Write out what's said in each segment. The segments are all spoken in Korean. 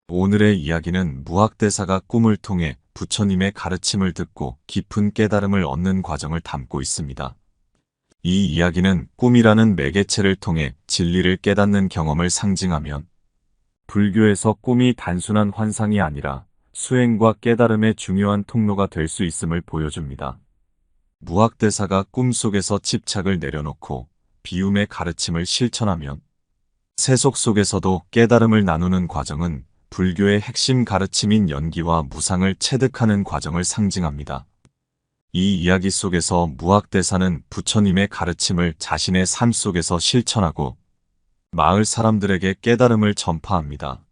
오늘의 이야기는 무학대사가 꿈을 통해 부처님의 가르침을 듣고 깊은 깨달음을 얻는 과정을 담고 있습니다. 이 이야기는 꿈이라는 매개체를 통해 진리를 깨닫는 경험을 상징하며 불교에서 꿈이 단순한 환상이 아니라 수행과 깨달음의 중요한 통로가 될 수 있음을 보여줍니다. 무학대사가 꿈속에서 집착을 내려놓고 비움의 가르침을 실천하면 세속 속에서도 깨달음을 나누는 과정은 불교의 핵심 가르침인 연기와 무상을 체득하는 과정을 상징합니다. 이 이야기 속에서 무학대사는 부처님의 가르침을 자신의 삶 속에서 실천하고 마을 사람들에게 깨달음을 전파합니다.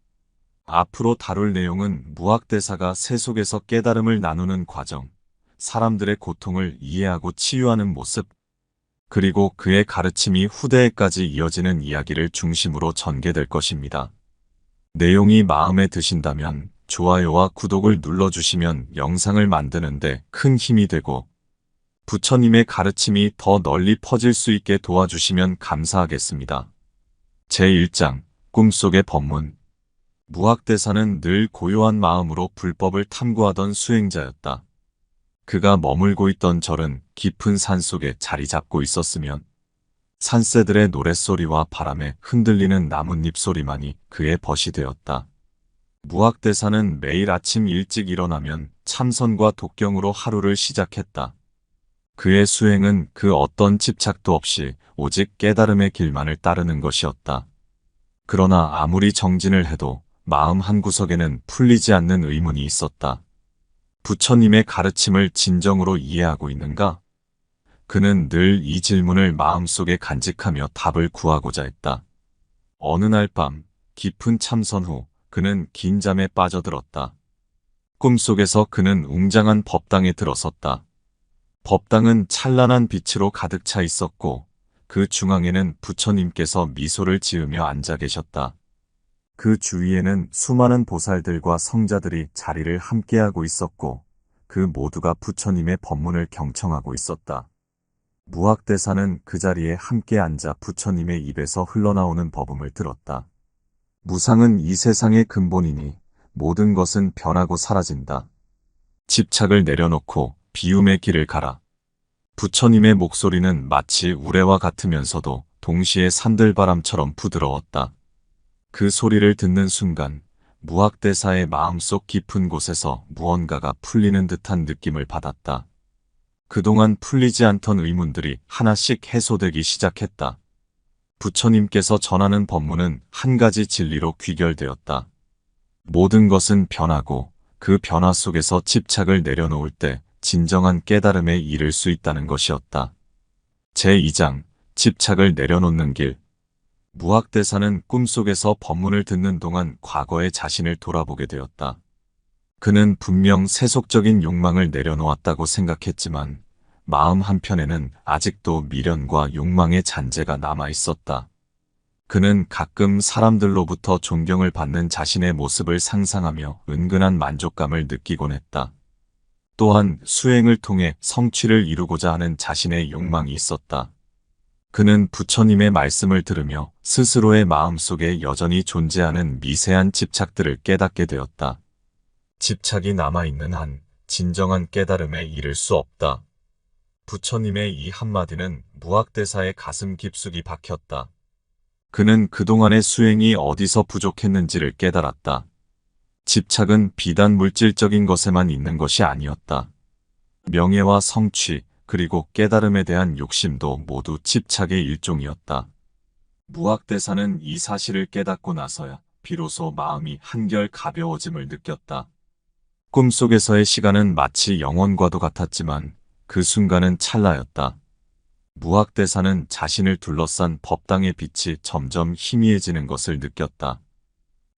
앞으로 다룰 내용은 무학대사가 세속에서 깨달음을 나누는 과정, 사람들의 고통을 이해하고 치유하는 모습, 그리고 그의 가르침이 후대에까지 이어지는 이야기를 중심으로 전개될 것입니다. 내용이 마음에 드신다면 좋아요와 구독을 눌러주시면 영상을 만드는데 큰 힘이 되고 부처님의 가르침이 더 널리 퍼질 수 있게 도와주시면 감사하겠습니다. 제1장 꿈속의 법문. 무학대사는 늘 고요한 마음으로 불법을 탐구하던 수행자였다. 그가 머물고 있던 절은 깊은 산 속에 자리 잡고 있었으면 산새들의 노랫소리와 바람에 흔들리는 나뭇잎 소리만이 그의 벗이 되었다. 무학대사는 매일 아침 일찍 일어나면 참선과 독경으로 하루를 시작했다. 그의 수행은 그 어떤 집착도 없이 오직 깨달음의 길만을 따르는 것이었다. 그러나 아무리 정진을 해도 마음 한구석에는 풀리지 않는 의문이 있었다. 부처님의 가르침을 진정으로 이해하고 있는가? 그는 늘 이 질문을 마음속에 간직하며 답을 구하고자 했다. 어느 날 밤, 깊은 참선 후 그는 긴 잠에 빠져들었다. 꿈속에서 그는 웅장한 법당에 들어섰다. 법당은 찬란한 빛으로 가득 차 있었고 그 중앙에는 부처님께서 미소를 지으며 앉아 계셨다. 그 주위에는 수많은 보살들과 성자들이 자리를 함께하고 있었고 그 모두가 부처님의 법문을 경청하고 있었다. 무학대사는 그 자리에 함께 앉아 부처님의 입에서 흘러나오는 법음을 들었다. 무상은 이 세상의 근본이니 모든 것은 변하고 사라진다. 집착을 내려놓고 비움의 길을 가라. 부처님의 목소리는 마치 우레와 같으면서도 동시에 산들바람처럼 부드러웠다. 그 소리를 듣는 순간 무학대사의 마음속 깊은 곳에서 무언가가 풀리는 듯한 느낌을 받았다. 그동안 풀리지 않던 의문들이 하나씩 해소되기 시작했다. 부처님께서 전하는 법문은 한 가지 진리로 귀결되었다. 모든 것은 변하고 그 변화 속에서 집착을 내려놓을 때 진정한 깨달음에 이를 수 있다는 것이었다. 제2장 집착을 내려놓는 길. 무학대사는 꿈속에서 법문을 듣는 동안 과거의 자신을 돌아보게 되었다. 그는 분명 세속적인 욕망을 내려놓았다고 생각했지만 마음 한편에는 아직도 미련과 욕망의 잔재가 남아 있었다. 그는 가끔 사람들로부터 존경을 받는 자신의 모습을 상상하며 은근한 만족감을 느끼곤 했다. 또한 수행을 통해 성취를 이루고자 하는 자신의 욕망이 있었다. 그는 부처님의 말씀을 들으며 스스로의 마음속에 여전히 존재하는 미세한 집착들을 깨닫게 되었다. 집착이 남아있는 한 진정한 깨달음에 이를 수 없다. 부처님의 이 한마디는 무학대사의 가슴 깊숙이 박혔다. 그는 그동안의 수행이 어디서 부족했는지를 깨달았다. 집착은 비단 물질적인 것에만 있는 것이 아니었다. 명예와 성취, 그리고 깨달음에 대한 욕심도 모두 집착의 일종이었다. 무학대사는 이 사실을 깨닫고 나서야 비로소 마음이 한결 가벼워짐을 느꼈다. 꿈속에서의 시간은 마치 영원과도 같았지만 그 순간은 찰나였다. 무학대사는 자신을 둘러싼 법당의 빛이 점점 희미해지는 것을 느꼈다.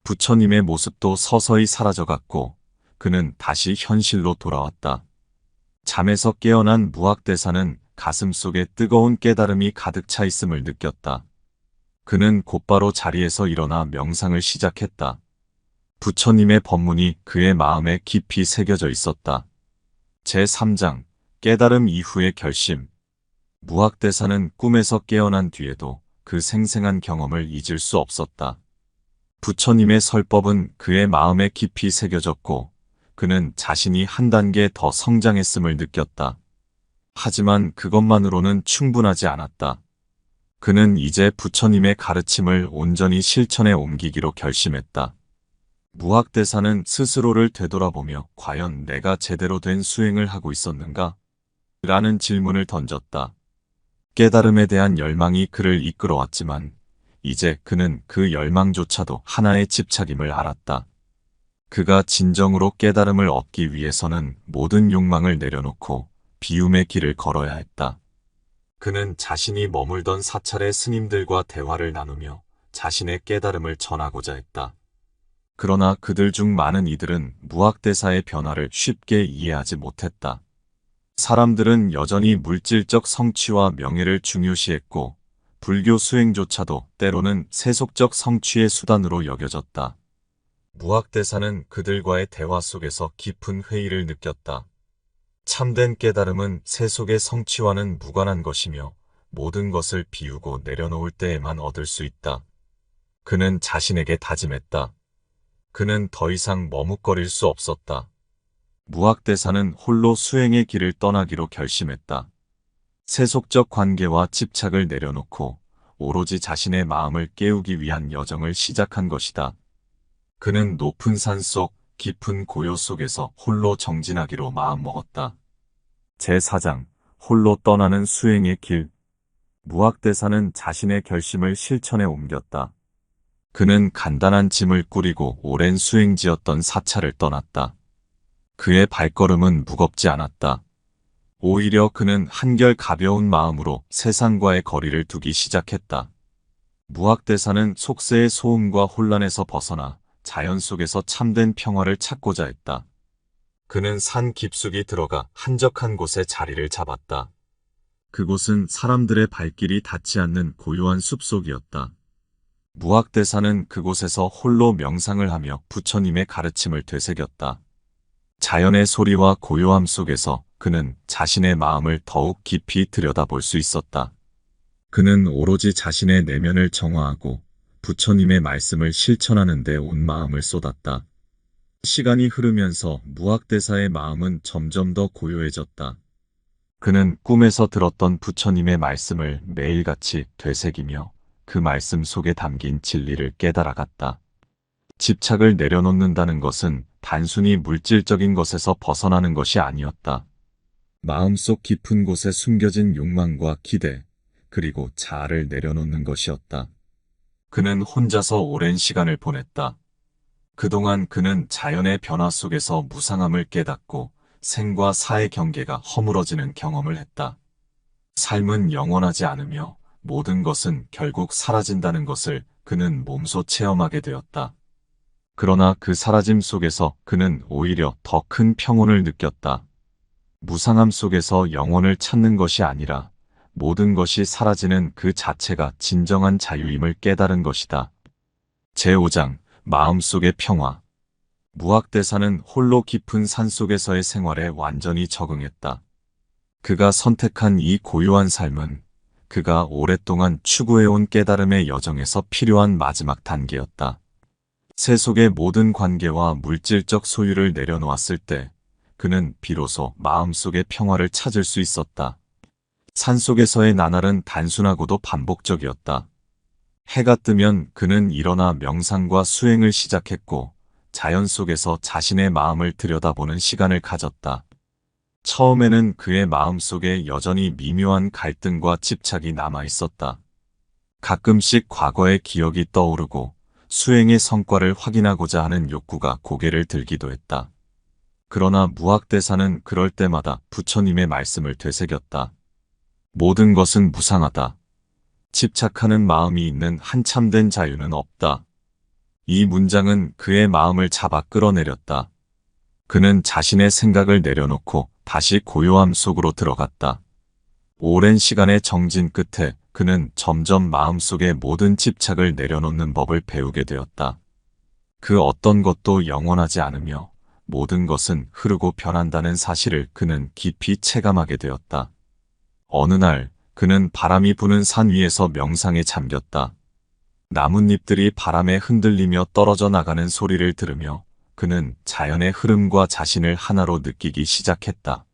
부처님의 모습도 서서히 사라져갔고 그는 다시 현실로 돌아왔다. 잠에서 깨어난 무학대사는 가슴속에 뜨거운 깨달음이 가득 차 있음을 느꼈다. 그는 곧바로 자리에서 일어나 명상을 시작했다. 부처님의 법문이 그의 마음에 깊이 새겨져 있었다. 제3장 깨달음 이후의 결심. 무학대사는 꿈에서 깨어난 뒤에도 그 생생한 경험을 잊을 수 없었다. 부처님의 설법은 그의 마음에 깊이 새겨졌고 그는 자신이 한 단계 더 성장했음을 느꼈다. 하지만 그것만으로는 충분하지 않았다. 그는 이제 부처님의 가르침을 온전히 실천에 옮기기로 결심했다. 무학대사는 스스로를 되돌아보며 과연 내가 제대로 된 수행을 하고 있었는가? 라는 질문을 던졌다. 깨달음에 대한 열망이 그를 이끌어왔지만 이제 그는 그 열망조차도 하나의 집착임을 알았다. 그가 진정으로 깨달음을 얻기 위해서는 모든 욕망을 내려놓고 비움의 길을 걸어야 했다. 그는 자신이 머물던 사찰의 스님들과 대화를 나누며 자신의 깨달음을 전하고자 했다. 그러나 그들 중 많은 이들은 무학대사의 변화를 쉽게 이해하지 못했다. 사람들은 여전히 물질적 성취와 명예를 중요시했고 불교 수행조차도 때로는 세속적 성취의 수단으로 여겨졌다. 무학대사는 그들과의 대화 속에서 깊은 회의를 느꼈다. 참된 깨달음은 세속의 성취와는 무관한 것이며 모든 것을 비우고 내려놓을 때에만 얻을 수 있다. 그는 자신에게 다짐했다. 그는 더 이상 머뭇거릴 수 없었다. 무학대사는 홀로 수행의 길을 떠나기로 결심했다. 세속적 관계와 집착을 내려놓고 오로지 자신의 마음을 깨우기 위한 여정을 시작한 것이다. 그는 높은 산 속 깊은 고요 속에서 홀로 정진하기로 마음먹었다. 제4장 홀로 떠나는 수행의 길. 무학대사는 자신의 결심을 실천에 옮겼다. 그는 간단한 짐을 꾸리고 오랜 수행지였던 사찰을 떠났다. 그의 발걸음은 무겁지 않았다. 오히려 그는 한결 가벼운 마음으로 세상과의 거리를 두기 시작했다. 무학대사는 속세의 소음과 혼란에서 벗어나 자연 속에서 참된 평화를 찾고자 했다. 그는 산 깊숙이 들어가 한적한 곳에 자리를 잡았다. 그곳은 사람들의 발길이 닿지 않는 고요한 숲속이었다. 무학대사는 그곳에서 홀로 명상을 하며 부처님의 가르침을 되새겼다. 자연의 소리와 고요함 속에서 그는 자신의 마음을 더욱 깊이 들여다볼 수 있었다. 그는 오로지 자신의 내면을 정화하고 부처님의 말씀을 실천하는 데 온 마음을 쏟았다. 시간이 흐르면서 무학대사의 마음은 점점 더 고요해졌다. 그는 꿈에서 들었던 부처님의 말씀을 매일같이 되새기며 그 말씀 속에 담긴 진리를 깨달아갔다. 집착을 내려놓는다는 것은 단순히 물질적인 것에서 벗어나는 것이 아니었다. 마음속 깊은 곳에 숨겨진 욕망과 기대, 그리고 자아를 내려놓는 것이었다. 그는 혼자서 오랜 시간을 보냈다. 그동안 그는 자연의 변화 속에서 무상함을 깨닫고 생과 사의 경계가 허물어지는 경험을 했다. 삶은 영원하지 않으며 모든 것은 결국 사라진다는 것을 그는 몸소 체험하게 되었다. 그러나 그 사라짐 속에서 그는 오히려 더 큰 평온을 느꼈다. 무상함 속에서 영혼을 찾는 것이 아니라 모든 것이 사라지는 그 자체가 진정한 자유임을 깨달은 것이다. 제5장 마음속의 평화. 무학대사는 홀로 깊은 산속에서의 생활에 완전히 적응했다. 그가 선택한 이 고요한 삶은 그가 오랫동안 추구해온 깨달음의 여정에서 필요한 마지막 단계였다. 세속의 모든 관계와 물질적 소유를 내려놓았을 때 그는 비로소 마음속의 평화를 찾을 수 있었다. 산속에서의 나날은 단순하고도 반복적이었다. 해가 뜨면 그는 일어나 명상과 수행을 시작했고 자연 속에서 자신의 마음을 들여다보는 시간을 가졌다. 처음에는 그의 마음속에 여전히 미묘한 갈등과 집착이 남아 있었다. 가끔씩 과거의 기억이 떠오르고 수행의 성과를 확인하고자 하는 욕구가 고개를 들기도 했다. 그러나 무학대사는 그럴 때마다 부처님의 말씀을 되새겼다. 모든 것은 무상하다. 집착하는 마음이 있는 한참된 자유는 없다. 이 문장은 그의 마음을 잡아 끌어내렸다. 그는 자신의 생각을 내려놓고 다시 고요함 속으로 들어갔다. 오랜 시간의 정진 끝에 그는 점점 마음속의 모든 집착을 내려놓는 법을 배우게 되었다. 그 어떤 것도 영원하지 않으며 모든 것은 흐르고 변한다는 사실을 그는 깊이 체감하게 되었다. 어느 날 그는 바람이 부는 산 위에서 명상에 잠겼다. 나뭇잎들이 바람에 흔들리며 떨어져 나가는 소리를 들으며 그는 자연의 흐름과 자신을 하나로 느끼기 시작했다.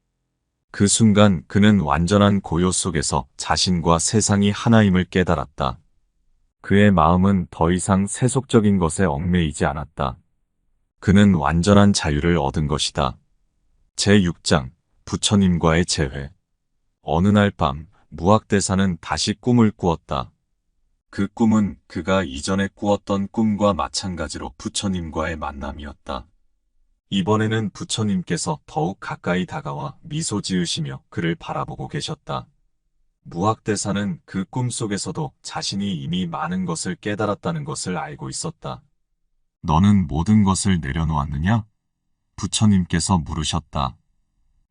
그 순간 그는 완전한 고요 속에서 자신과 세상이 하나임을 깨달았다. 그의 마음은 더 이상 세속적인 것에 얽매이지 않았다. 그는 완전한 자유를 얻은 것이다. 제6장 부처님과의 재회. 어느 날 밤 무학대사는 다시 꿈을 꾸었다. 그 꿈은 그가 이전에 꾸었던 꿈과 마찬가지로 부처님과의 만남이었다. 이번에는 부처님께서 더욱 가까이 다가와 미소 지으시며 그를 바라보고 계셨다. 무학대사는 그 꿈 속에서도 자신이 이미 많은 것을 깨달았다는 것을 알고 있었다. 너는 모든 것을 내려놓았느냐? 부처님께서 물으셨다.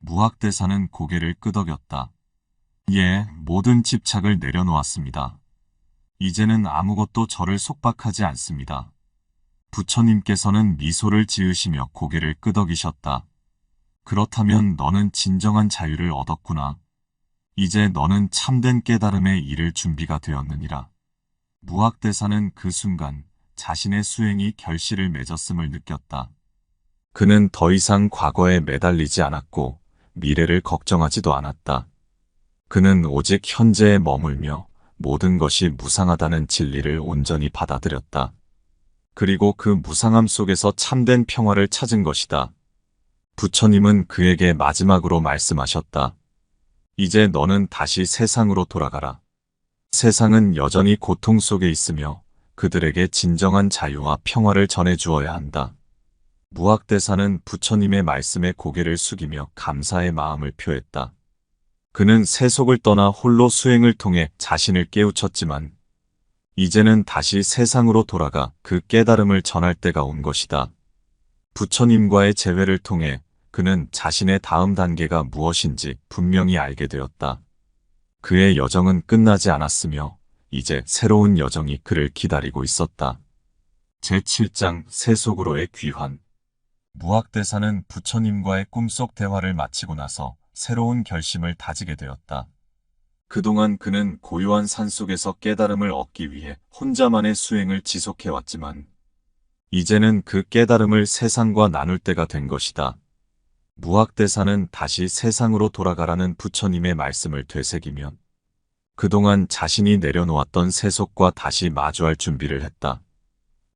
무학대사는 고개를 끄덕였다. 예, 모든 집착을 내려놓았습니다. 이제는 아무것도 저를 속박하지 않습니다. 부처님께서는 미소를 지으시며 고개를 끄덕이셨다. 그렇다면 너는 진정한 자유를 얻었구나. 이제 너는 참된 깨달음에 이를 준비가 되었느니라. 무학대사는 그 순간 자신의 수행이 결실을 맺었음을 느꼈다. 그는 더 이상 과거에 매달리지 않았고 미래를 걱정하지도 않았다. 그는 오직 현재에 머물며 모든 것이 무상하다는 진리를 온전히 받아들였다. 그리고 그 무상함 속에서 참된 평화를 찾은 것이다. 부처님은 그에게 마지막으로 말씀하셨다. 이제 너는 다시 세상으로 돌아가라. 세상은 여전히 고통 속에 있으며 그들에게 진정한 자유와 평화를 전해주어야 한다. 무학대사는 부처님의 말씀에 고개를 숙이며 감사의 마음을 표했다. 그는 세속을 떠나 홀로 수행을 통해 자신을 깨우쳤지만 이제는 다시 세상으로 돌아가 그 깨달음을 전할 때가 온 것이다. 부처님과의 재회를 통해 그는 자신의 다음 단계가 무엇인지 분명히 알게 되었다. 그의 여정은 끝나지 않았으며 이제 새로운 여정이 그를 기다리고 있었다. 제7장 세속으로의 귀환. 무학대사는 부처님과의 꿈속 대화를 마치고 나서 새로운 결심을 다지게 되었다. 그동안 그는 고요한 산속에서 깨달음을 얻기 위해 혼자만의 수행을 지속해왔지만 이제는 그 깨달음을 세상과 나눌 때가 된 것이다. 무학대사는 다시 세상으로 돌아가라는 부처님의 말씀을 되새기며 그동안 자신이 내려놓았던 세속과 다시 마주할 준비를 했다.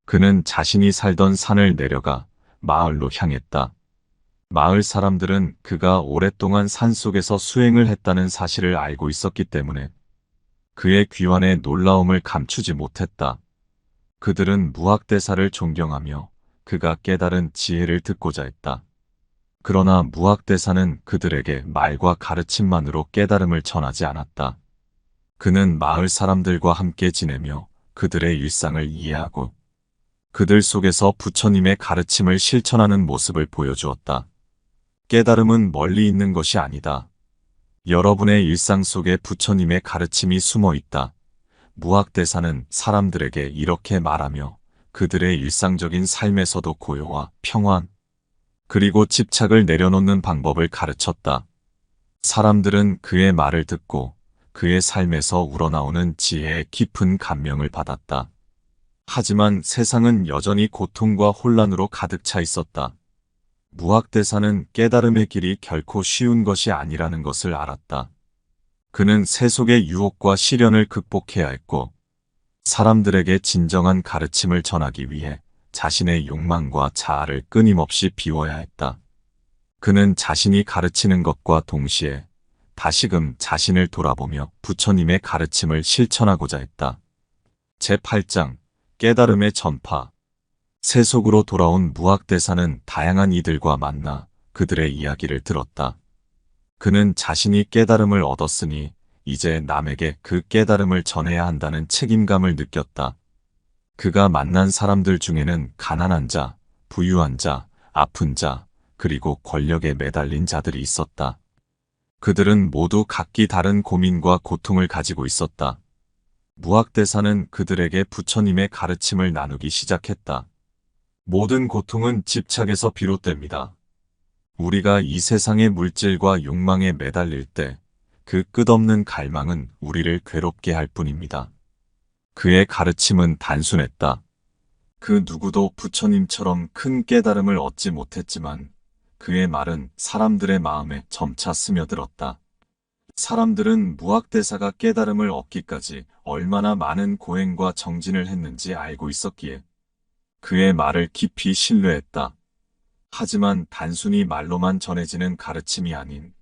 그는 자신이 살던 산을 내려가 마을로 향했다. 마을 사람들은 그가 오랫동안 산속에서 수행을 했다는 사실을 알고 있었기 때문에 그의 귀환의 놀라움을 감추지 못했다. 그들은 무학대사를 존경하며 그가 깨달은 지혜를 듣고자 했다. 그러나 무학대사는 그들에게 말과 가르침만으로 깨달음을 전하지 않았다. 그는 마을 사람들과 함께 지내며 그들의 일상을 이해하고 그들 속에서 부처님의 가르침을 실천하는 모습을 보여주었다. 깨달음은 멀리 있는 것이 아니다. 여러분의 일상 속에 부처님의 가르침이 숨어 있다. 무학대사는 사람들에게 이렇게 말하며 그들의 일상적인 삶에서도 고요와 평안, 그리고 집착을 내려놓는 방법을 가르쳤다. 사람들은 그의 말을 듣고 그의 삶에서 우러나오는 지혜의 깊은 감명을 받았다. 하지만 세상은 여전히 고통과 혼란으로 가득 차 있었다. 무학대사는 깨달음의 길이 결코 쉬운 것이 아니라는 것을 알았다. 그는 세속의 유혹과 시련을 극복해야 했고 사람들에게 진정한 가르침을 전하기 위해 자신의 욕망과 자아를 끊임없이 비워야 했다. 그는 자신이 가르치는 것과 동시에 다시금 자신을 돌아보며 부처님의 가르침을 실천하고자 했다. 제8장 깨달음의 전파. 세속으로 돌아온 무학대사는 다양한 이들과 만나 그들의 이야기를 들었다. 그는 자신이 깨달음을 얻었으니 이제 남에게 그 깨달음을 전해야 한다는 책임감을 느꼈다. 그가 만난 사람들 중에는 가난한 자, 부유한 자, 아픈 자, 그리고 권력에 매달린 자들이 있었다. 그들은 모두 각기 다른 고민과 고통을 가지고 있었다. 무학대사는 그들에게 부처님의 가르침을 나누기 시작했다. 모든 고통은 집착에서 비롯됩니다. 우리가 이 세상의 물질과 욕망에 매달릴 때 그 끝없는 갈망은 우리를 괴롭게 할 뿐입니다. 그의 가르침은 단순했다. 그 누구도 부처님처럼 큰 깨달음을 얻지 못했지만 그의 말은 사람들의 마음에 점차 스며들었다. 사람들은 무학대사가 깨달음을 얻기까지 얼마나 많은 고행과 정진을 했는지 알고 있었기에 그의 말을 깊이 신뢰했다. 하지만 단순히 말로만 전해지는 가르침이 아닌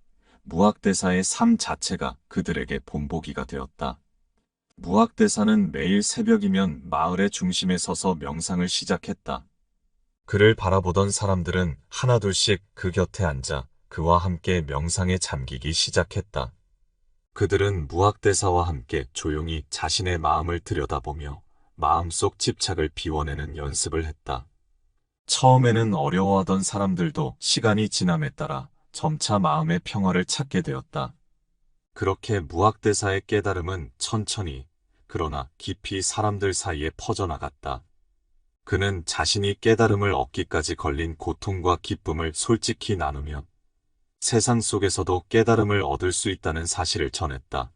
무학대사의 삶 자체가 그들에게 본보기가 되었다. 무학대사는 매일 새벽이면 마을의 중심에 서서 명상을 시작했다. 그를 바라보던 사람들은 하나둘씩 그 곁에 앉아 그와 함께 명상에 잠기기 시작했다. 그들은 무학대사와 함께 조용히 자신의 마음을 들여다보며 마음속 집착을 비워내는 연습을 했다. 처음에는 어려워하던 사람들도 시간이 지남에 따라 점차 마음의 평화를 찾게 되었다. 그렇게 무학대사의 깨달음은 천천히 그러나 깊이 사람들 사이에 퍼져나갔다. 그는 자신이 깨달음을 얻기까지 걸린 고통과 기쁨을 솔직히 나누며 세상 속에서도 깨달음을 얻을 수 있다는 사실을 전했다.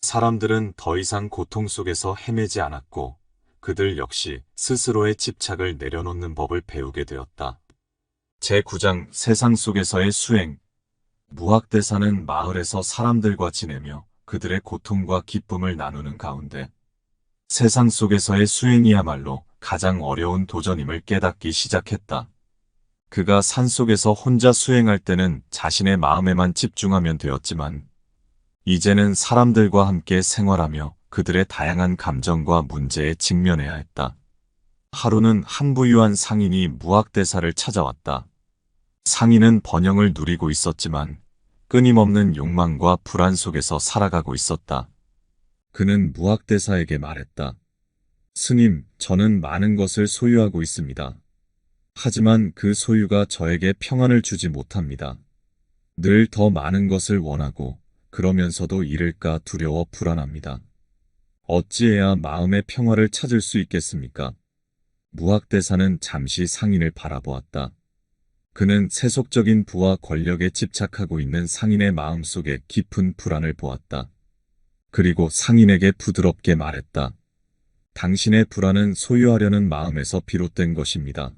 사람들은 더 이상 고통 속에서 헤매지 않았고 그들 역시 스스로의 집착을 내려놓는 법을 배우게 되었다. 제9장 세상 속에서의 수행. 무학대사는 마을에서 사람들과 지내며 그들의 고통과 기쁨을 나누는 가운데 세상 속에서의 수행이야말로 가장 어려운 도전임을 깨닫기 시작했다. 그가 산속에서 혼자 수행할 때는 자신의 마음에만 집중하면 되었지만 이제는 사람들과 함께 생활하며 그들의 다양한 감정과 문제에 직면해야 했다. 하루는 한 부유한 상인이 무학대사를 찾아왔다. 상인은 번영을 누리고 있었지만 끊임없는 욕망과 불안 속에서 살아가고 있었다. 그는 무학대사에게 말했다. 스님, 저는 많은 것을 소유하고 있습니다. 하지만 그 소유가 저에게 평안을 주지 못합니다. 늘 더 많은 것을 원하고 그러면서도 잃을까 두려워 불안합니다. 어찌해야 마음의 평화를 찾을 수 있겠습니까? 무학대사는 잠시 상인을 바라보았다. 그는 세속적인 부와 권력에 집착하고 있는 상인의 마음속에 깊은 불안을 보았다. 그리고 상인에게 부드럽게 말했다. 당신의 불안은 소유하려는 마음에서 비롯된 것입니다.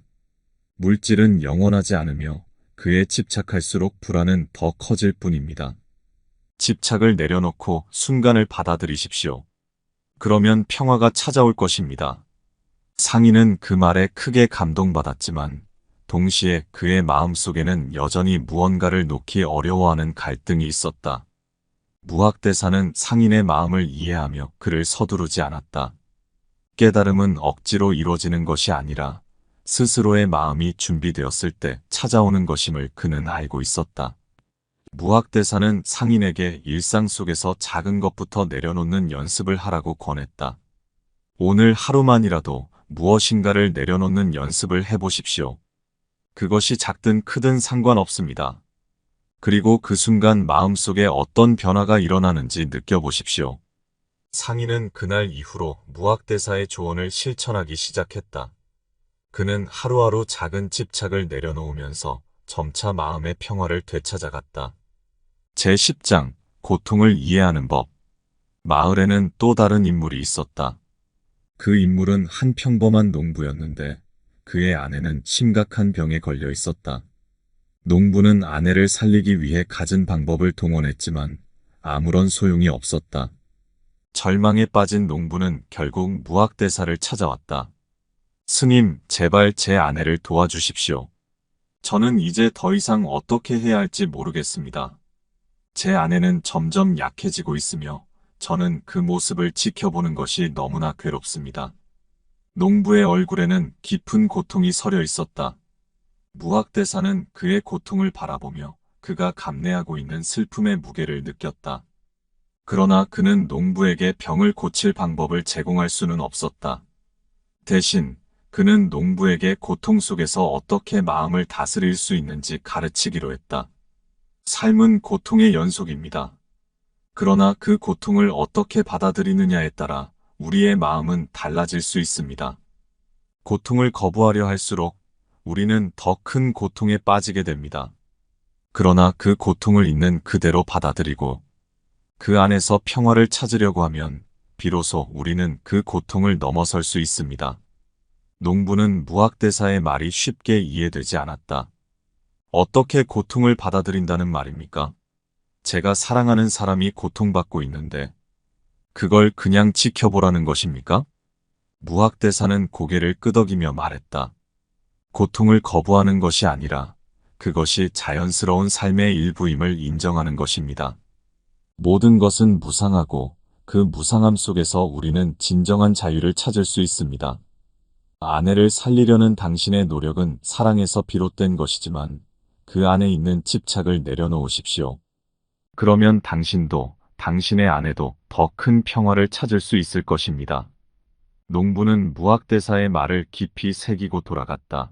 물질은 영원하지 않으며 그에 집착할수록 불안은 더 커질 뿐입니다. 집착을 내려놓고 순간을 받아들이십시오. 그러면 평화가 찾아올 것입니다. 상인은 그 말에 크게 감동받았지만 동시에 그의 마음속에는 여전히 무언가를 놓기 어려워하는 갈등이 있었다. 무학대사는 상인의 마음을 이해하며 그를 서두르지 않았다. 깨달음은 억지로 이루어지는 것이 아니라 스스로의 마음이 준비되었을 때 찾아오는 것임을 그는 알고 있었다. 무학대사는 상인에게 일상 속에서 작은 것부터 내려놓는 연습을 하라고 권했다. 오늘 하루만이라도 무엇인가를 내려놓는 연습을 해보십시오. 그것이 작든 크든 상관없습니다. 그리고 그 순간 마음속에 어떤 변화가 일어나는지 느껴보십시오. 상인은 그날 이후로 무학대사의 조언을 실천하기 시작했다. 그는 하루하루 작은 집착을 내려놓으면서 점차 마음의 평화를 되찾아갔다. 제10장 고통을 이해하는 법. 마을에는 또 다른 인물이 있었다. 그 인물은 한 평범한 농부였는데 그의 아내는 심각한 병에 걸려 있었다. 농부는 아내를 살리기 위해 갖은 방법을 동원했지만 아무런 소용이 없었다. 절망에 빠진 농부는 결국 무학대사를 찾아왔다. 스님, 제발 제 아내를 도와주십시오. 저는 이제 더 이상 어떻게 해야 할지 모르겠습니다. 제 아내는 점점 약해지고 있으며 저는 그 모습을 지켜보는 것이 너무나 괴롭습니다. 농부의 얼굴에는 깊은 고통이 서려 있었다. 무학대사는 그의 고통을 바라보며 그가 감내하고 있는 슬픔의 무게를 느꼈다. 그러나 그는 농부에게 병을 고칠 방법을 제공할 수는 없었다. 대신 그는 농부에게 고통 속에서 어떻게 마음을 다스릴 수 있는지 가르치기로 했다. 삶은 고통의 연속입니다. 그러나 그 고통을 어떻게 받아들이느냐에 따라 우리의 마음은 달라질 수 있습니다. 고통을 거부하려 할수록 우리는 더 큰 고통에 빠지게 됩니다. 그러나 그 고통을 있는 그대로 받아들이고 그 안에서 평화를 찾으려고 하면 비로소 우리는 그 고통을 넘어설 수 있습니다. 농부는 무학대사의 말이 쉽게 이해되지 않았다. 어떻게 고통을 받아들인다는 말입니까? 제가 사랑하는 사람이 고통받고 있는데 그걸 그냥 지켜보라는 것입니까? 무학대사는 고개를 끄덕이며 말했다. 고통을 거부하는 것이 아니라 그것이 자연스러운 삶의 일부임을 인정하는 것입니다. 모든 것은 무상하고 그 무상함 속에서 우리는 진정한 자유를 찾을 수 있습니다. 아내를 살리려는 당신의 노력은 사랑에서 비롯된 것이지만 그 안에 있는 집착을 내려놓으십시오. 그러면 당신도 당신의 아내도 더 큰 평화를 찾을 수 있을 것입니다. 농부는 무학대사의 말을 깊이 새기고 돌아갔다.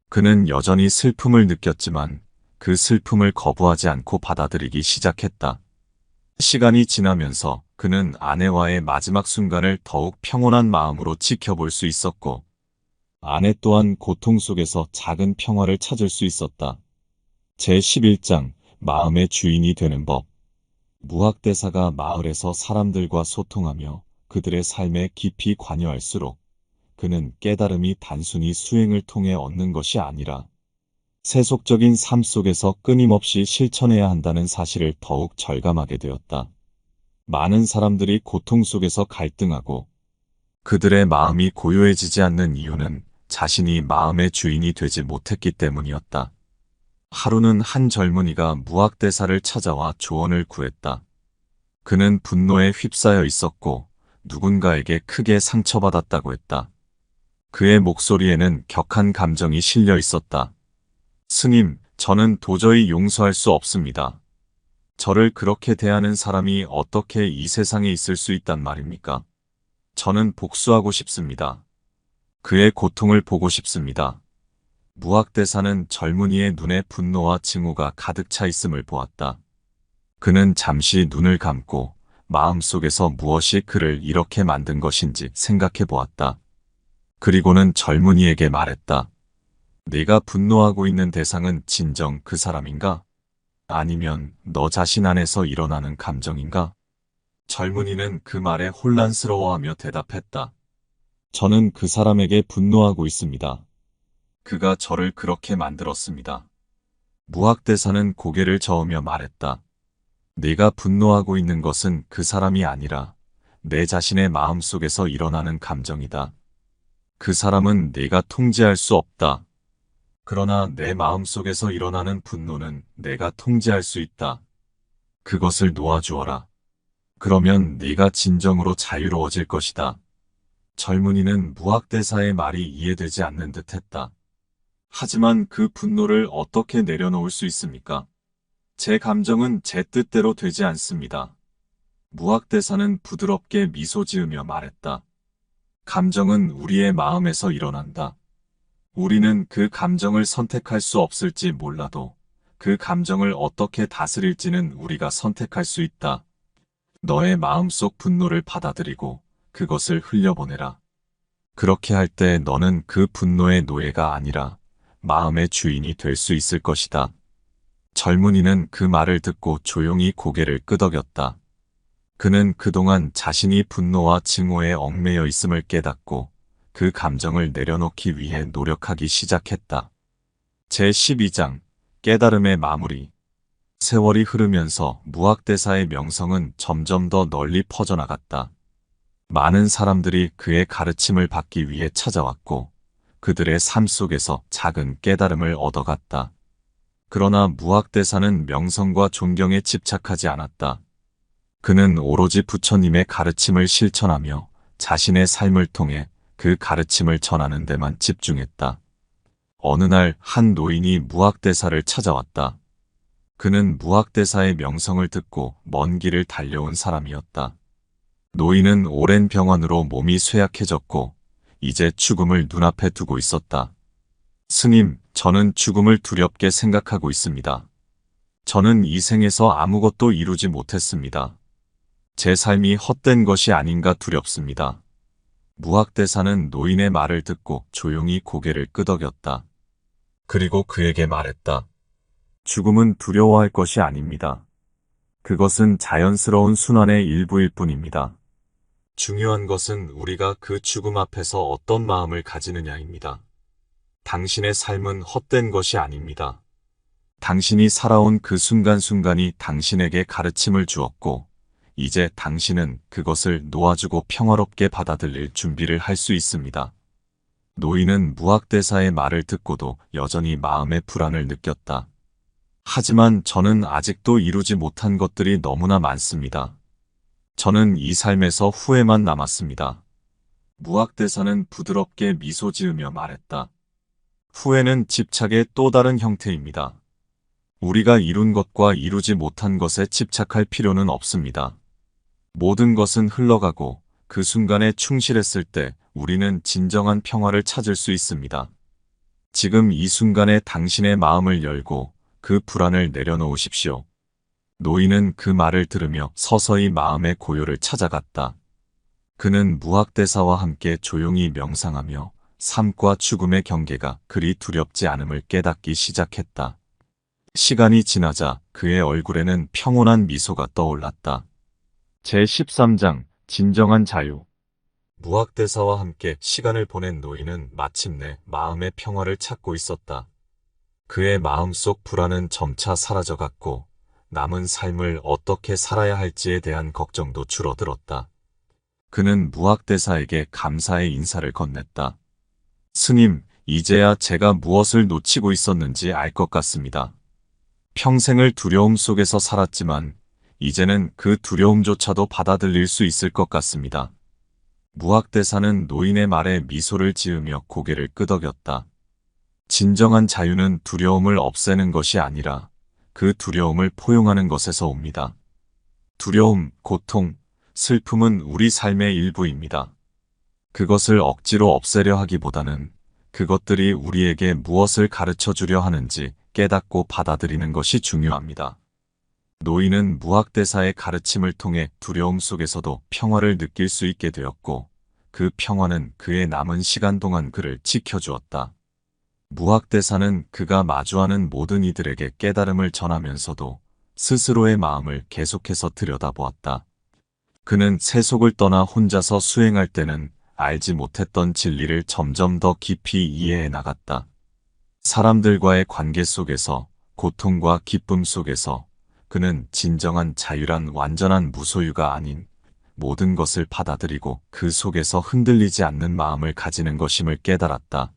그는 여전히 슬픔을 느꼈지만 그 슬픔을 거부하지 않고 받아들이기 시작했다. 시간이 지나면서 그는 아내와의 마지막 순간을 더욱 평온한 마음으로 지켜볼 수 있었고, 아내 또한 고통 속에서 작은 평화를 찾을 수 있었다. 제11장, 마음의 주인이 되는 법. 무학대사가 마을에서 사람들과 소통하며 그들의 삶에 깊이 관여할수록 그는 깨달음이 단순히 수행을 통해 얻는 것이 아니라 세속적인 삶 속에서 끊임없이 실천해야 한다는 사실을 더욱 절감하게 되었다. 많은 사람들이 고통 속에서 갈등하고 그들의 마음이 고요해지지 않는 이유는 자신이 마음의 주인이 되지 못했기 때문이었다. 하루는 한 젊은이가 무학대사를 찾아와 조언을 구했다. 그는 분노에 휩싸여 있었고 누군가에게 크게 상처받았다고 했다. 그의 목소리에는 격한 감정이 실려 있었다. 스님, 저는 도저히 용서할 수 없습니다. 저를 그렇게 대하는 사람이 어떻게 이 세상에 있을 수 있단 말입니까? 저는 복수하고 싶습니다. 그의 고통을 보고 싶습니다. 무학대사는 젊은이의 눈에 분노와 증오가 가득 차 있음을 보았다. 그는 잠시 눈을 감고 마음속에서 무엇이 그를 이렇게 만든 것인지 생각해 보았다. 그리고는 젊은이에게 말했다. 네가 분노하고 있는 대상은 진정 그 사람인가? 아니면 너 자신 안에서 일어나는 감정인가? 젊은이는 그 말에 혼란스러워하며 대답했다. 저는 그 사람에게 분노하고 있습니다. 그가 저를 그렇게 만들었습니다. 무학대사는 고개를 저으며 말했다. 네가 분노하고 있는 것은 그 사람이 아니라 내 자신의 마음속에서 일어나는 감정이다. 그 사람은 네가 통제할 수 없다. 그러나 내 마음속에서 일어나는 분노는 내가 통제할 수 있다. 그것을 놓아주어라. 그러면 네가 진정으로 자유로워질 것이다. 젊은이는 무학대사의 말이 이해되지 않는 듯했다. 하지만 그 분노를 어떻게 내려놓을 수 있습니까? 제 감정은 제 뜻대로 되지 않습니다. 무학대사는 부드럽게 미소 지으며 말했다. 감정은 우리의 마음에서 일어난다. 우리는 그 감정을 선택할 수 없을지 몰라도 그 감정을 어떻게 다스릴지는 우리가 선택할 수 있다. 너의 마음속 분노를 받아들이고 그것을 흘려보내라. 그렇게 할 때 너는 그 분노의 노예가 아니라 마음의 주인이 될 수 있을 것이다. 젊은이는 그 말을 듣고 조용히 고개를 끄덕였다. 그는 그동안 자신이 분노와 증오에 얽매여 있음을 깨닫고 그 감정을 내려놓기 위해 노력하기 시작했다. 제12장 깨달음의 마무리. 세월이 흐르면서 무학대사의 명성은 점점 더 널리 퍼져나갔다. 많은 사람들이 그의 가르침을 받기 위해 찾아왔고 그들의 삶 속에서 작은 깨달음을 얻어갔다. 그러나 무학대사는 명성과 존경에 집착하지 않았다. 그는 오로지 부처님의 가르침을 실천하며 자신의 삶을 통해 그 가르침을 전하는 데만 집중했다. 어느 날 한 노인이 무학대사를 찾아왔다. 그는 무학대사의 명성을 듣고 먼 길을 달려온 사람이었다. 노인은 오랜 병환으로 몸이 쇠약해졌고 이제 죽음을 눈앞에 두고 있었다. 스님, 저는 죽음을 두렵게 생각하고 있습니다. 저는 이 생에서 아무것도 이루지 못했습니다. 제 삶이 헛된 것이 아닌가 두렵습니다. 무학대사는 노인의 말을 듣고 조용히 고개를 끄덕였다. 그리고 그에게 말했다. 죽음은 두려워할 것이 아닙니다. 그것은 자연스러운 순환의 일부일 뿐입니다. 중요한 것은 우리가 그 죽음 앞에서 어떤 마음을 가지느냐입니다. 당신의 삶은 헛된 것이 아닙니다. 당신이 살아온 그 순간순간이 당신에게 가르침을 주었고, 이제 당신은 그것을 놓아주고 평화롭게 받아들일 준비를 할 수 있습니다. 노인은 무학대사의 말을 듣고도 여전히 마음의 불안을 느꼈다. 하지만 저는 아직도 이루지 못한 것들이 너무나 많습니다. 저는 이 삶에서 후회만 남았습니다. 무학대사는 부드럽게 미소 지으며 말했다. 후회는 집착의 또 다른 형태입니다. 우리가 이룬 것과 이루지 못한 것에 집착할 필요는 없습니다. 모든 것은 흘러가고 그 순간에 충실했을 때 우리는 진정한 평화를 찾을 수 있습니다. 지금 이 순간에 당신의 마음을 열고 그 불안을 내려놓으십시오. 노인은 그 말을 들으며 서서히 마음의 고요를 찾아갔다. 그는 무학대사와 함께 조용히 명상하며 삶과 죽음의 경계가 그리 두렵지 않음을 깨닫기 시작했다. 시간이 지나자 그의 얼굴에는 평온한 미소가 떠올랐다. 제13장 진정한 자유. 무학대사와 함께 시간을 보낸 노인은 마침내 마음의 평화를 찾고 있었다. 그의 마음속 불안은 점차 사라져갔고 남은 삶을 어떻게 살아야 할지에 대한 걱정도 줄어들었다. 그는 무학대사에게 감사의 인사를 건넸다. 스님, 이제야 제가 무엇을 놓치고 있었는지 알 것 같습니다. 평생을 두려움 속에서 살았지만 이제는 그 두려움조차도 받아들일 수 있을 것 같습니다. 무학대사는 노인의 말에 미소를 지으며 고개를 끄덕였다. 진정한 자유는 두려움을 없애는 것이 아니라 그 두려움을 포용하는 것에서 옵니다. 두려움, 고통, 슬픔은 우리 삶의 일부입니다. 그것을 억지로 없애려 하기보다는 그것들이 우리에게 무엇을 가르쳐 주려 하는지 깨닫고 받아들이는 것이 중요합니다. 노인은 무학대사의 가르침을 통해 두려움 속에서도 평화를 느낄 수 있게 되었고, 그 평화는 그의 남은 시간 동안 그를 지켜주었다. 무학대사는 그가 마주하는 모든 이들에게 깨달음을 전하면서도 스스로의 마음을 계속해서 들여다보았다. 그는 세속을 떠나 혼자서 수행할 때는 알지 못했던 진리를 점점 더 깊이 이해해 나갔다. 사람들과의 관계 속에서, 고통과 기쁨 속에서 그는 진정한 자유란 완전한 무소유가 아닌 모든 것을 받아들이고 그 속에서 흔들리지 않는 마음을 가지는 것임을 깨달았다.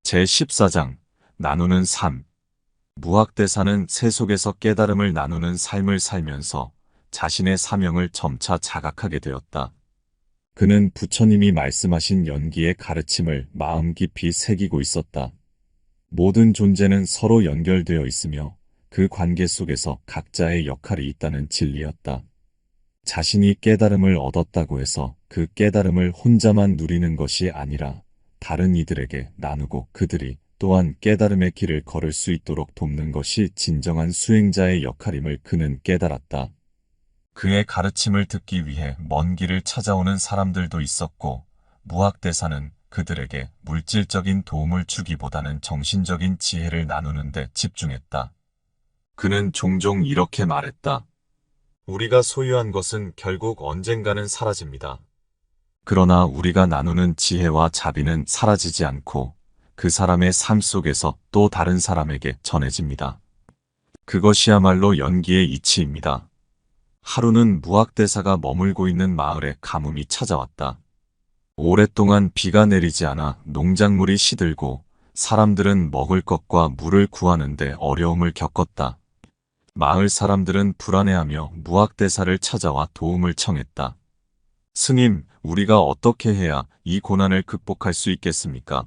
제14장 나누는 삶. 무학대사는 세속에서 깨달음을 나누는 삶을 살면서 자신의 사명을 점차 자각하게 되었다. 그는 부처님이 말씀하신 연기의 가르침을 마음 깊이 새기고 있었다. 모든 존재는 서로 연결되어 있으며 그 관계 속에서 각자의 역할이 있다는 진리였다. 자신이 깨달음을 얻었다고 해서 그 깨달음을 혼자만 누리는 것이 아니라 다른 이들에게 나누고 그들이 또한 깨달음의 길을 걸을 수 있도록 돕는 것이 진정한 수행자의 역할임을 그는 깨달았다. 그의 가르침을 듣기 위해 먼 길을 찾아오는 사람들도 있었고, 무학대사는 그들에게 물질적인 도움을 주기보다는 정신적인 지혜를 나누는 데 집중했다. 그는 종종 이렇게 말했다. 우리가 소유한 것은 결국 언젠가는 사라집니다. 그러나 우리가 나누는 지혜와 자비는 사라지지 않고 그 사람의 삶 속에서 또 다른 사람에게 전해집니다. 그것이야말로 연기의 이치입니다. 하루는 무학대사가 머물고 있는 마을에 가뭄이 찾아왔다. 오랫동안 비가 내리지 않아 농작물이 시들고 사람들은 먹을 것과 물을 구하는데 어려움을 겪었다. 마을 사람들은 불안해하며 무학대사를 찾아와 도움을 청했다. 스님, 우리가 어떻게 해야 이 고난을 극복할 수 있겠습니까?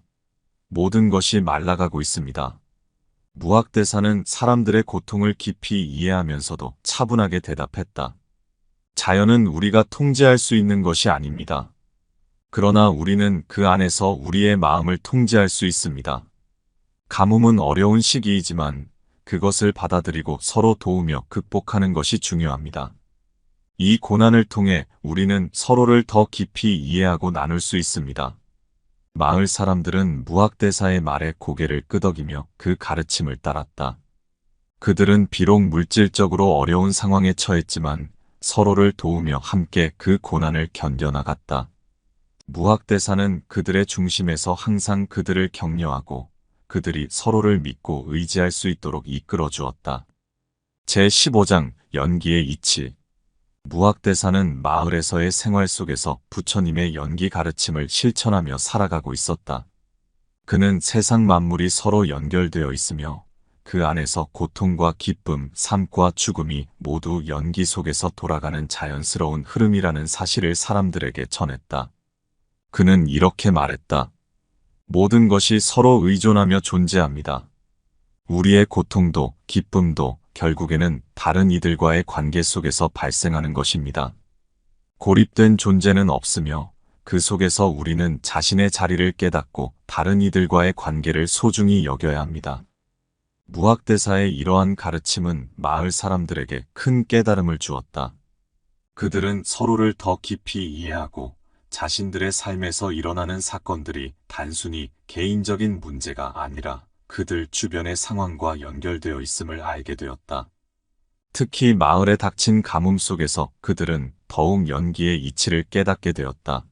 모든 것이 말라가고 있습니다. 무학대사는 사람들의 고통을 깊이 이해하면서도 차분하게 대답했다. 자연은 우리가 통제할 수 있는 것이 아닙니다. 그러나 우리는 그 안에서 우리의 마음을 통제할 수 있습니다. 가뭄은 어려운 시기이지만 그것을 받아들이고 서로 도우며 극복하는 것이 중요합니다. 이 고난을 통해 우리는 서로를 더 깊이 이해하고 나눌 수 있습니다. 마을 사람들은 무학대사의 말에 고개를 끄덕이며 그 가르침을 따랐다. 그들은 비록 물질적으로 어려운 상황에 처했지만 서로를 도우며 함께 그 고난을 견뎌나갔다. 무학대사는 그들의 중심에서 항상 그들을 격려하고 그들이 서로를 믿고 의지할 수 있도록 이끌어 주었다. 제15장 연기의 이치. 무학대사는 마을에서의 생활 속에서 부처님의 연기 가르침을 실천하며 살아가고 있었다. 그는 세상 만물이 서로 연결되어 있으며 그 안에서 고통과 기쁨, 삶과 죽음이 모두 연기 속에서 돌아가는 자연스러운 흐름이라는 사실을 사람들에게 전했다. 그는 이렇게 말했다. 모든 것이 서로 의존하며 존재합니다. 우리의 고통도 기쁨도 결국에는 다른 이들과의 관계 속에서 발생하는 것입니다. 고립된 존재는 없으며 그 속에서 우리는 자신의 자리를 깨닫고 다른 이들과의 관계를 소중히 여겨야 합니다. 무학대사의 이러한 가르침은 마을 사람들에게 큰 깨달음을 주었다. 그들은 서로를 더 깊이 이해하고 자신들의 삶에서 일어나는 사건들이 단순히 개인적인 문제가 아니라 그들 주변의 상황과 연결되어 있음을 알게 되었다. 특히 마을에 닥친 가뭄 속에서 그들은 더욱 연기의 이치를 깨닫게 되었다.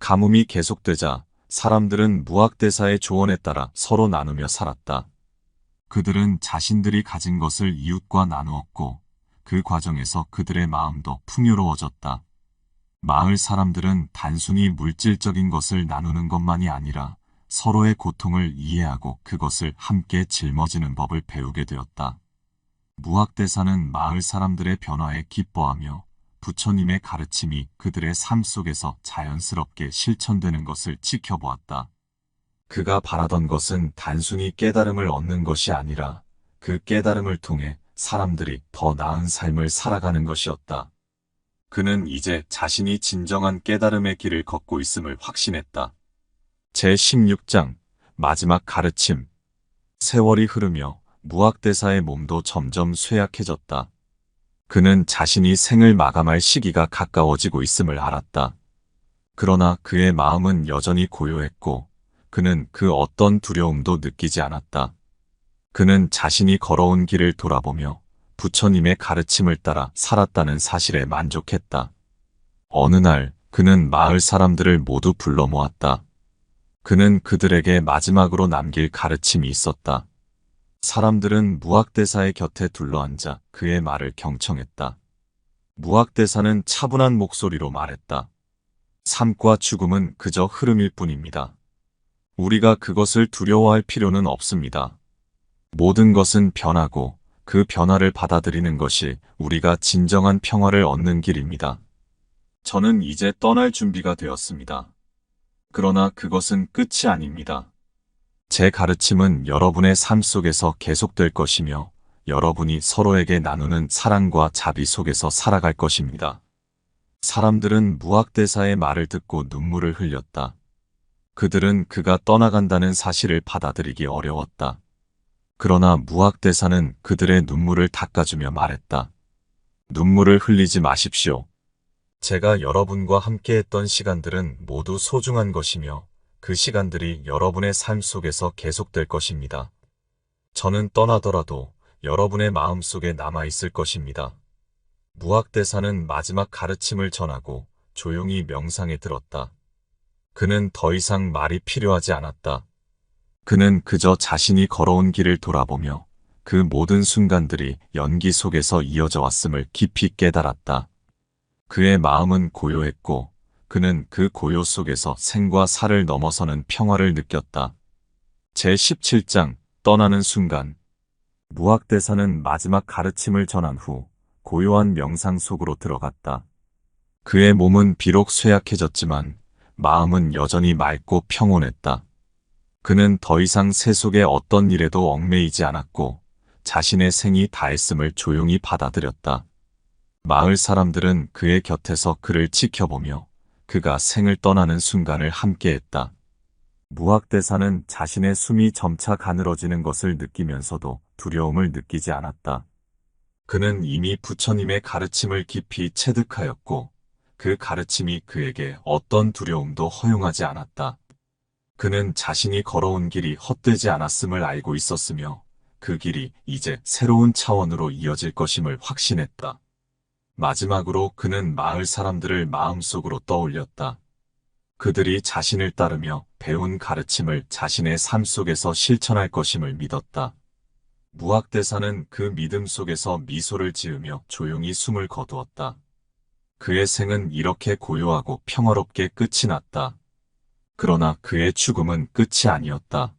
가뭄이 계속되자 사람들은 무학대사의 조언에 따라 서로 나누며 살았다. 그들은 자신들이 가진 것을 이웃과 나누었고 그 과정에서 그들의 마음도 풍요로워졌다. 마을 사람들은 단순히 물질적인 것을 나누는 것만이 아니라 서로의 고통을 이해하고 그것을 함께 짊어지는 법을 배우게 되었다. 무학대사는 마을 사람들의 변화에 기뻐하며 부처님의 가르침이 그들의 삶 속에서 자연스럽게 실천되는 것을 지켜보았다. 그가 바라던 것은 단순히 깨달음을 얻는 것이 아니라 그 깨달음을 통해 사람들이 더 나은 삶을 살아가는 것이었다. 그는 이제 자신이 진정한 깨달음의 길을 걷고 있음을 확신했다. 제16장 마지막 가르침. 세월이 흐르며 무학대사의 몸도 점점 쇠약해졌다. 그는 자신이 생을 마감할 시기가 가까워지고 있음을 알았다. 그러나 그의 마음은 여전히 고요했고 그는 그 어떤 두려움도 느끼지 않았다. 그는 자신이 걸어온 길을 돌아보며 부처님의 가르침을 따라 살았다는 사실에 만족했다. 어느 날 그는 마을 사람들을 모두 불러 모았다. 그는 그들에게 마지막으로 남길 가르침이 있었다. 사람들은 무학대사의 곁에 둘러앉아 그의 말을 경청했다. 무학대사는 차분한 목소리로 말했다. 삶과 죽음은 그저 흐름일 뿐입니다. 우리가 그것을 두려워할 필요는 없습니다. 모든 것은 변하고 그 변화를 받아들이는 것이 우리가 진정한 평화를 얻는 길입니다. 저는 이제 떠날 준비가 되었습니다. 그러나 그것은 끝이 아닙니다. 제 가르침은 여러분의 삶 속에서 계속될 것이며 여러분이 서로에게 나누는 사랑과 자비 속에서 살아갈 것입니다. 사람들은 무학대사의 말을 듣고 눈물을 흘렸다. 그들은 그가 떠나간다는 사실을 받아들이기 어려웠다. 그러나 무학대사는 그들의 눈물을 닦아주며 말했다. 눈물을 흘리지 마십시오. 제가 여러분과 함께했던 시간들은 모두 소중한 것이며 그 시간들이 여러분의 삶 속에서 계속될 것입니다. 저는 떠나더라도 여러분의 마음 속에 남아있을 것입니다. 무학대사는 마지막 가르침을 전하고 조용히 명상에 들었다. 그는 더 이상 말이 필요하지 않았다. 그는 그저 자신이 걸어온 길을 돌아보며 그 모든 순간들이 연기 속에서 이어져 왔음을 깊이 깨달았다. 그의 마음은 고요했고 그는 그 고요 속에서 생과 사를 넘어서는 평화를 느꼈다. 제17장 떠나는 순간. 무학대사는 마지막 가르침을 전한 후 고요한 명상 속으로 들어갔다. 그의 몸은 비록 쇠약해졌지만 마음은 여전히 맑고 평온했다. 그는 더 이상 세속의 어떤 일에도 얽매이지 않았고 자신의 생이 다했음을 조용히 받아들였다. 마을 사람들은 그의 곁에서 그를 지켜보며 그가 생을 떠나는 순간을 함께했다. 무학대사는 자신의 숨이 점차 가늘어지는 것을 느끼면서도 두려움을 느끼지 않았다. 그는 이미 부처님의 가르침을 깊이 체득하였고 그 가르침이 그에게 어떤 두려움도 허용하지 않았다. 그는 자신이 걸어온 길이 헛되지 않았음을 알고 있었으며 그 길이 이제 새로운 차원으로 이어질 것임을 확신했다. 마지막으로 그는 마을 사람들을 마음속으로 떠올렸다. 그들이 자신을 따르며 배운 가르침을 자신의 삶 속에서 실천할 것임을 믿었다. 무학대사는 그 믿음 속에서 미소를 지으며 조용히 숨을 거두었다. 그의 생은 이렇게 고요하고 평화롭게 끝이 났다. 그러나 그의 죽음은 끝이 아니었다.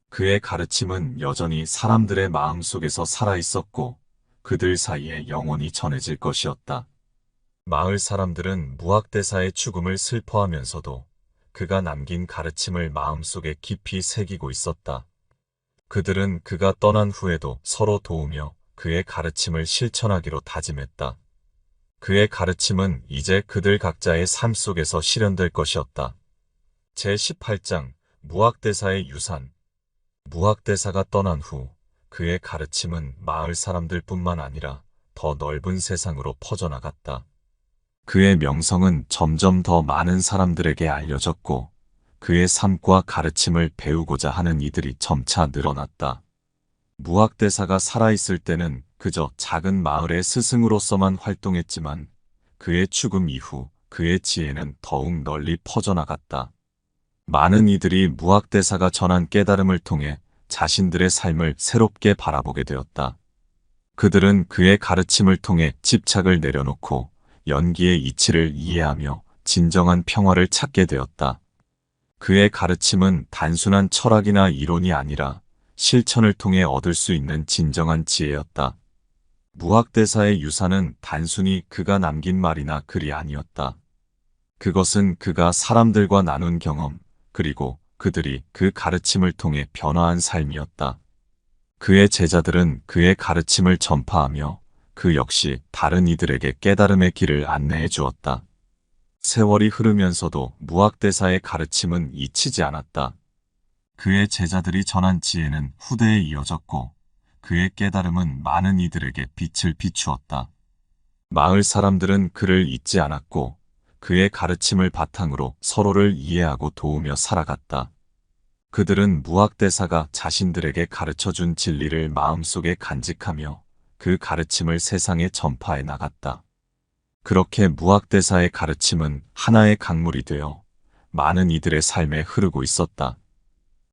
그의 가르침은 여전히 사람들의 마음 속에서 살아있었고 그들 사이에 영원히 전해질 것이었다. 마을 사람들은 무학대사의 죽음을 슬퍼하면서도 그가 남긴 가르침을 마음속에 깊이 새기고 있었다. 그들은 그가 떠난 후에도 서로 도우며 그의 가르침을 실천하기로 다짐했다. 그의 가르침은 이제 그들 각자의 삶 속에서 실현될 것이었다. 제18장 무학대사의 유산. 무학대사가 떠난 후 그의 가르침은 마을 사람들뿐만 아니라 더 넓은 세상으로 퍼져나갔다. 그의 명성은 점점 더 많은 사람들에게 알려졌고 그의 삶과 가르침을 배우고자 하는 이들이 점차 늘어났다. 무학대사가 살아있을 때는 그저 작은 마을의 스승으로서만 활동했지만 그의 죽음 이후 그의 지혜는 더욱 널리 퍼져나갔다. 많은 이들이 무학대사가 전한 깨달음을 통해 자신들의 삶을 새롭게 바라보게 되었다. 그들은 그의 가르침을 통해 집착을 내려놓고 연기의 이치를 이해하며 진정한 평화를 찾게 되었다. 그의 가르침은 단순한 철학이나 이론이 아니라 실천을 통해 얻을 수 있는 진정한 지혜였다. 무학대사의 유산은 단순히 그가 남긴 말이나 글이 아니었다. 그것은 그가 사람들과 나눈 경험, 그리고 그들이 그 가르침을 통해 변화한 삶이었다. 그의 제자들은 그의 가르침을 전파하며 그 역시 다른 이들에게 깨달음의 길을 안내해 주었다. 세월이 흐르면서도 무학대사의 가르침은 잊히지 않았다. 그의 제자들이 전한 지혜는 후대에 이어졌고 그의 깨달음은 많은 이들에게 빛을 비추었다. 마을 사람들은 그를 잊지 않았고 그의 가르침을 바탕으로 서로를 이해하고 도우며 살아갔다. 그들은 무학대사가 자신들에게 가르쳐준 진리를 마음속에 간직하며 그 가르침을 세상에 전파해 나갔다. 그렇게 무학대사의 가르침은 하나의 강물이 되어 많은 이들의 삶에 흐르고 있었다.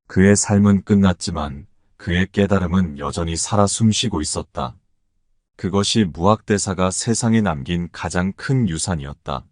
그의 삶은 끝났지만 그의 깨달음은 여전히 살아 숨쉬고 있었다. 그것이 무학대사가 세상에 남긴 가장 큰 유산이었다.